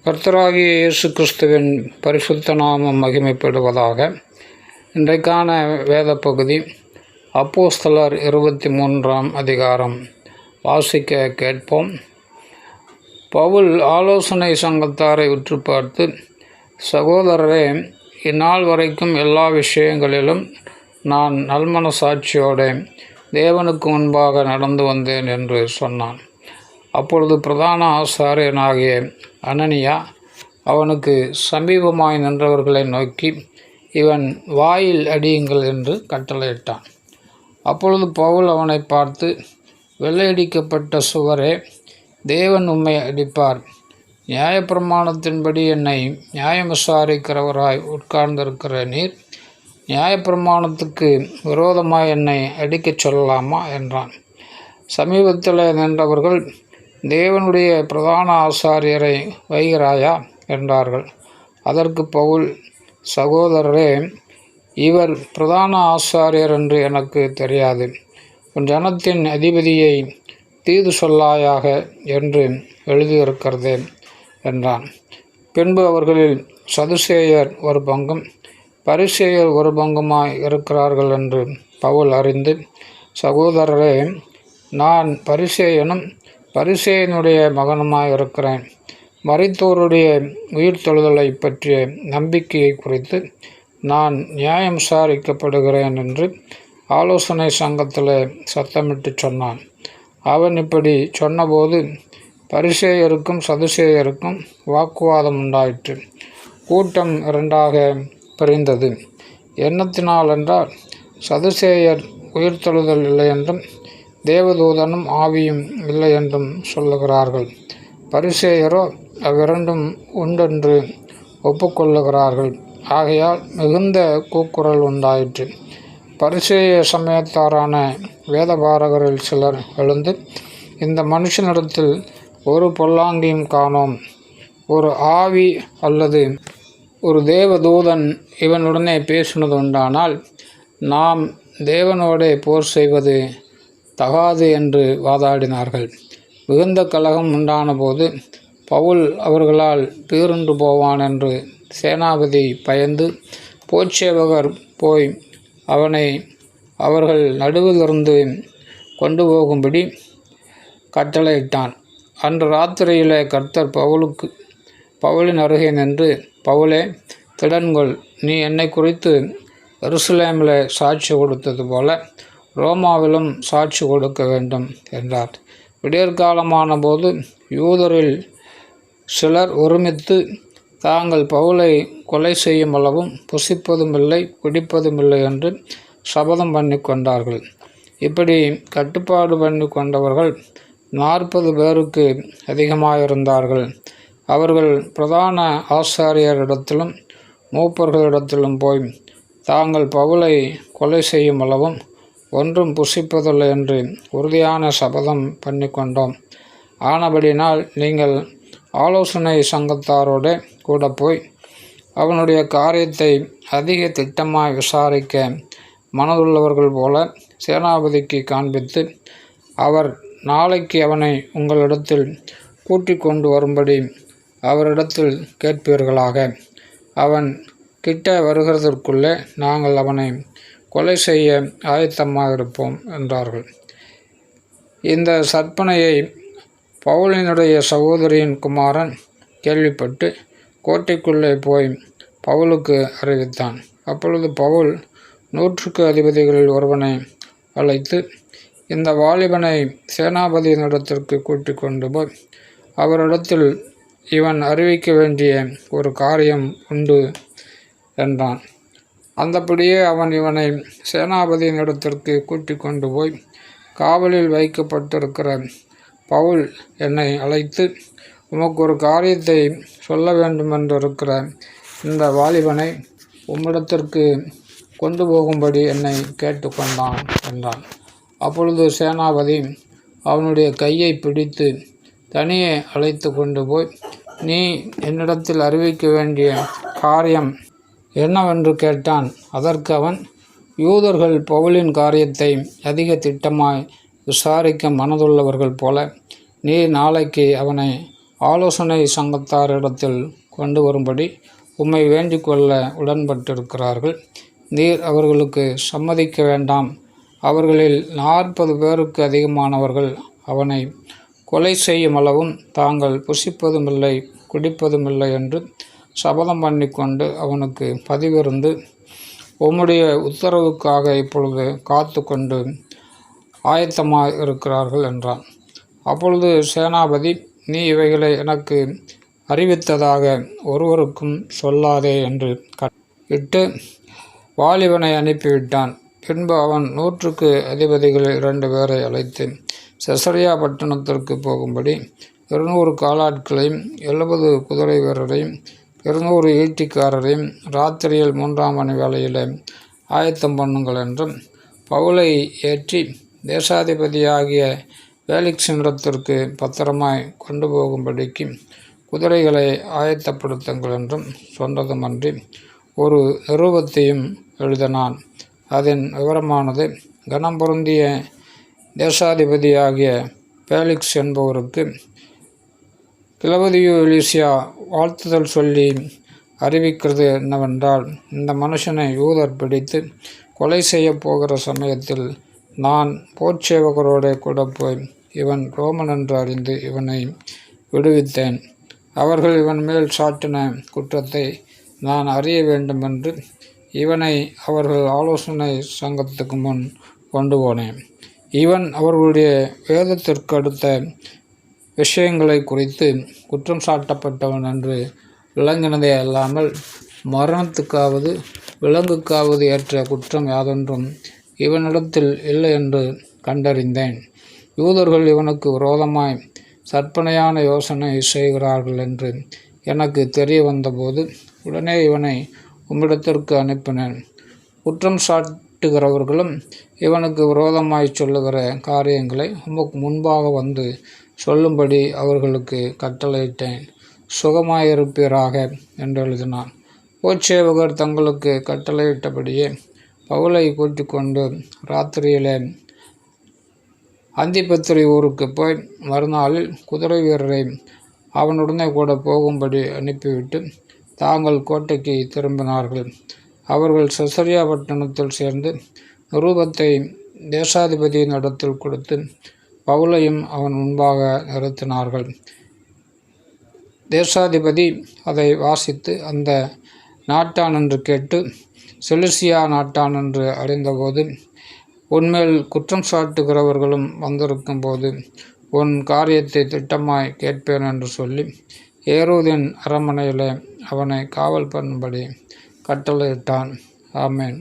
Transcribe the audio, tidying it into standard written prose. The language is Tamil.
கர்த்தராகிய இயேசு கிறிஸ்துவின் பரிசுத்த நாமம் மகிமைப்படுவதாக. இன்றைக்கான வேத பகுதி அப்போஸ்தலர் 23ஆம் அதிகாரம். வாசிக்க கேட்போம். பவுல் ஆலோசனை சங்கத்தாரை உற்று பார்த்து, சகோதரரே, இந்நாள் வரைக்கும் எல்லா விஷயங்களிலும் நான் நல்மனசாட்சியோடு தேவனுக்கு முன்பாக நடந்து வந்தேன் என்று சொன்னான். அப்பொழுது பிரதான ஆசாரியனாகிய அனனியா அவனுக்கு சமீபமாய் நின்றவர்களை நோக்கி, இவன் வாயில் அடியுங்கள் என்று கட்டளையிட்டான். அப்பொழுது பவுல் அவனை பார்த்து, வெள்ளையடிக்கப்பட்ட சுவரே, தேவன் உம்மை அடிப்பார். நியாயப்பிரமாணத்தின்படி என்னை நியாயம் விசாரிக்கிறவராய் உட்கார்ந்திருக்கிற நீர், நியாயப்பிரமாணத்துக்கு விரோதமாய் என்னை அடிக்கச் சொல்லலாமா என்றான். சமீபத்தில் நின்றவர்கள், தேவனுடைய பிரதான ஆசாரியரை வைகிறாயா என்றார்கள். அதற்கு பவுல், சகோதரரே, இவர் பிரதான ஆசாரியர் என்று எனக்கு தெரியாது. உன் ஜனத்தின் அதிபதியை தீது சொல்லாயாக என்று எழுதியிருக்கிறதே என்றான். பின்பு அவர்களில் சதுசேயர் ஒரு பங்கும் பரிசேயர் ஒரு பங்குமாய் இருக்கிறார்கள் என்று பவுல் அறிந்து, சகோதரரே, நான் பரிசேயனும் பரிசேயனுடைய மகனுமாய் இருக்கிறேன். மரித்தோருடைய உயிர்த்தெழுதலை பற்றிய நம்பிக்கையை குறித்து நான் நியாயம் விசாரிக்கப்படுகிறேன் என்று ஆலோசனை சங்கத்தில் சத்தமிட்டு சொன்னான். அவன் இப்படி சொன்னபோது பரிசேயருக்கும் சதுசேயருக்கும் வாக்குவாதம் உண்டாயிற்று. கூட்டம் இரண்டாக பிரிந்தது. எண்ணத்தினால் என்றால், சதுசேயர் உயிர்த்தெழுதல் இல்லை என்றும் தேவதூதனும் ஆவியும் இல்லை என்றும் சொல்லுகிறார்கள். பரிசேயரோ அவ்விரண்டும் உண்டென்று ஒப்புக்கொள்ளுகிறார்கள். ஆகையால் மிகுந்த கூக்குரல் உண்டாயிற்று. பரிசேய சமயத்தாரான வேதபாரகரில் சிலர் எழுந்து, இந்த மனுஷனிடத்தில் ஒரு பொல்லாங்கியும் காணோம். ஒரு ஆவி அல்லது ஒரு தேவதூதன் இவனுடனே பேசினது உண்டானால் நாம் தேவனோடே போர் செய்வது தகாது என்று வாதாடினார்கள். மிகுந்த கலகம் உண்டான போது பவுல் அவர்களால் பீருண்டு போவான் என்று சேனாபதி பயந்து போர்ச்சேவகர் போய் அவனை அவர்கள் நடுவிலிருந்து கொண்டு போகும்படி கட்டளையிட்டான். அன்று ராத்திரியிலே கர்த்தர் பவுலின் அருகே நின்று, பவுலே, திடன்கொள், நீ என்னை குறித்து எருசலேமில் சாட்சி கொடுத்தது போல ரோமாவிலும் சாட்சி கொடுக்க வேண்டும் என்றார். விடியற்காலமான போது யூதரில் சிலர் ஒருமித்து தாங்கள் பவுலை கொலை செய்யும் அளவும் புசிப்பதும் இல்லை குடிப்பதும் இல்லை என்று சபதம் பண்ணி கொண்டார்கள். இப்படி கட்டுப்பாடு பண்ணி கொண்டவர்கள் 40 பேருக்கு அதிகமாயிருந்தார்கள். அவர்கள் பிரதான ஆசாரியரிடத்திலும் மூப்பர்களிடத்திலும் போய் தாங்கள் பவுலை கொலை செய்யும் அளவும் ஒன்றும் புசிப்பதில்லை என்று உறுதியான சபதம் பண்ணி கொண்டோம். ஆனபடினால் நீங்கள் ஆலோசனை சங்கத்தாரோடு கூட போய் அவனுடைய காரியத்தை அதிக திட்டமாய் விசாரிக்க மனதுள்ளவர்கள் போல சேனாபதிக்கு காண்பித்து, அவர் நாளைக்கு அவனை உங்களிடத்தில் கூட்டிக் கொண்டு வரும்படி அவரிடத்தில் கேட்பீர்களாக. அவன் கிட்ட வருகிறதற்குள்ளே நாங்கள் அவனை கொலை செய்ய ஆயத்தமாக இருப்போம் என்றார்கள். இந்த சற்பனையை பவுலினுடைய சகோதரியின் குமாரன் கேள்விப்பட்டு கோட்டைக்குள்ளே போய் பவுலுக்கு அறிவித்தான். அப்பொழுது பவுல் 100 அதிபதிகளில் ஒருவனை அழைத்து, இந்த வாலிபனை சேனாபதியினிடத்திற்கு கூட்டிக் கொண்டு போய் அவரிடத்தில் இவன் அறிவிக்க வேண்டிய ஒரு காரியம் உண்டு என்றான். அந்தபடியே அவன் இவனை சேனாபதியினிடத்திற்கு கூட்டிக் கொண்டு போய், காவலில் வைக்கப்பட்டிருக்கிற பவுல் என்னை அழைத்து, உமக்கு ஒரு காரியத்தை சொல்ல வேண்டுமென்றிருக்கிற இந்த வாலிபனை உம்மிடத்திற்கு கொண்டு போகும்படி என்னை கேட்டுக்கொண்டான் என்றான். அப்பொழுது சேனாபதி அவனுடைய கையை பிடித்து தனியே அழைத்து கொண்டு போய், நீ என்னிடத்தில் அறிவிக்க வேண்டிய காரியம் என்னவென்று கேட்டான். அதற்கு அவன், யூதர்கள் பவுலின் காரியத்தை அதிக திட்டமாய் விசாரிக்க மனதுள்ளவர்கள் போல நீ நாளைக்கு அவனை ஆலோசனை சங்கத்தாரிடத்தில் கொண்டு வரும்படி உம்மை வேண்டிக் கொள்ள உடன்பட்டிருக்கிறார்கள். நீர் அவர்களுக்கு சம்மதிக்க வேண்டாம். அவர்களில் 40 பேருக்கு அதிகமானவர்கள் அவனை கொலை செய்யும் அளவும் தாங்கள் புசிப்பதுமில்லை குடிப்பதுமில்லை என்று சபதம் பண்ணி கொண்டு அவனுக்கு பதிவிருந்து உம்முடைய உத்தரவுக்காக இப்பொழுது காத்து கொண்டு ஆயத்தமாக இருக்கிறார்கள் என்றான். அப்பொழுது சேனாபதி, நீ இவைகளை எனக்கு அறிவித்ததாக ஒருவருக்கும் சொல்லாதே என்று இட்டு வாலிபனை அனுப்பிவிட்டான். பின்பு அவன் 100க்கு அதிபதிகளில் 2 பேரை அழைத்து செசரியா பட்டணத்திற்கு போகும்படி 200 காலாட்களையும் 70 குதிரை வீரரையும் 200 ஈட்டிக்காரரையும் ராத்திரியில் 3ஆம் மணி வேளையில் ஆயத்தம் பண்ணுங்கள் என்றும், பவுலை ஏற்றி தேசாதிபதியாகிய பேலிக்ஸினிடத்திற்கு பத்திரமாய் கொண்டு போகும்படிக்கு குதிரைகளை ஆயத்தப்படுத்துங்கள் என்றும் சொன்னதுமன்றி ஒரு நிருபத்தையும் எழுதினான். அதன் விவரமானது, கனம் பொருந்திய தேசாதிபதியாகிய பேலிக்ஸ் என்பவருக்கு கிலவதியு எலிசியா வாழ்த்துதல் சொல்லி அறிவிக்கிறது என்னவென்றால், இந்த மனுஷனை யூதர் பிடித்து கொலை செய்ய போகிற சமயத்தில் நான் போர்ச்சேவகரோடு கூட போய் இவன் ரோமன் என்று அறிந்து இவனை விடுவித்தேன். அவர்கள் இவன் மேல் சாட்டின குற்றத்தை நான் அறிய வேண்டுமென்று இவனை அவர்கள் ஆலோசனை சங்கத்துக்கு முன் கொண்டு போனேன். இவன் அவர்களுடைய வேதத்திற்கு அடுத்த விஷயங்களை குறித்து குற்றம் சாட்டப்பட்டவன் என்று விளங்கினதே அல்லாமல் மரணத்துக்காவது விலங்குக்காவது ஏற்ற குற்றம் யாதொன்றும் இவனிடத்தில் இல்லை என்று கண்டறிந்தேன். யூதர்கள் இவனுக்கு விரோதமாய் சற்பனையான யோசனை செய்கிறார்கள் என்று எனக்கு தெரிய வந்தபோது உடனே இவனை உம்மிடத்திற்கு அனுப்பினேன். குற்றம் சாட்டுகிறவர்களும் இவனுக்கு விரோதமாய் சொல்லுகிற காரியங்களை உமக்கு முன்பாக வந்து சொல்லும்படி அவர்களுக்கு கட்டளையிட்டேன். சுகமாயிருப்பீராக என்று எழுதினான். போர்ச்சேவகர் தங்களுக்கு கட்டளையிட்டபடியே பவுலை கூட்டிக் கொண்டு ராத்திரியிலே அந்திப்பத்திரி ஊருக்கு போய் மறுநாளில் குதிரை வீரரை அவனுடனே கூட போகும்படி அனுப்பிவிட்டு தாங்கள் கோட்டைக்கு திரும்பினார்கள். அவர்கள் செசரியா பட்டணத்தில் சேர்ந்து நிருபத்தை தேசாதிபதியின் இடத்தில் கொடுத்து பவுலையும் அவன் முன்பாக நிறுத்தினார்கள். தேசாதிபதி அதை வாசித்து அந்த நாட்டான் என்று கேட்டு செலுசியா நாட்டான் என்று அறிந்தபோது, உன்மேல் குற்றம் சாட்டுகிறவர்களும் வந்திருக்கும் போது உன் காரியத்தை திட்டமாய் கேட்பேன் என்று சொல்லி ஏரோதின் அரண்மனையில் அவனை காவல் பண்ணும்படி கட்டளையிட்டான். ஆமென்.